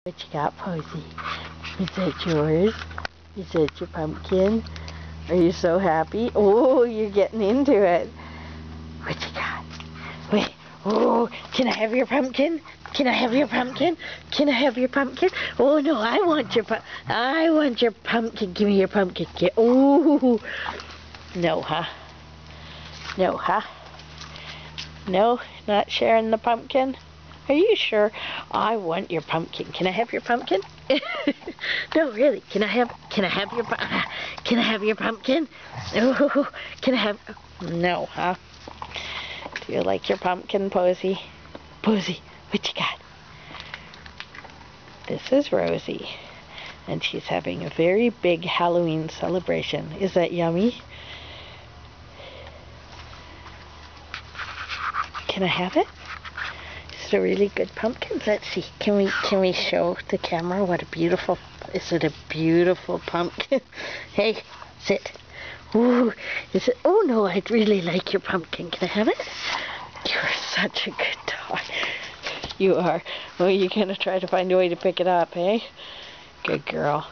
What you got, Posy? Is that yours? Is that your pumpkin? Are you so happy? Oh, you're getting into it. What you got? Wait. Oh, can I have your pumpkin? Can I have your pumpkin? Can I have your pumpkin? Oh no, I want your pumpkin. Give me your pumpkin. Oh, no, huh? No, huh? No, not sharing the pumpkin? Are you sure? I want your pumpkin. Can I have your pumpkin? No, really. Can I have your pumpkin? Oh, can I have? No, huh? Do you like your pumpkin, Posy? Posy, what you got? This is Rosie, and she's having a very big Halloween celebration. Is that yummy? Can I have it? Is it a really good pumpkin? Let's see. Can we show the camera what a beautiful? Is it a beautiful pumpkin? Hey, sit. Ooh, is it? Oh no, I'd really like your pumpkin. Can I have it? You're such a good dog. You are. Well, you're gonna try to find a way to pick it up, eh? Good girl.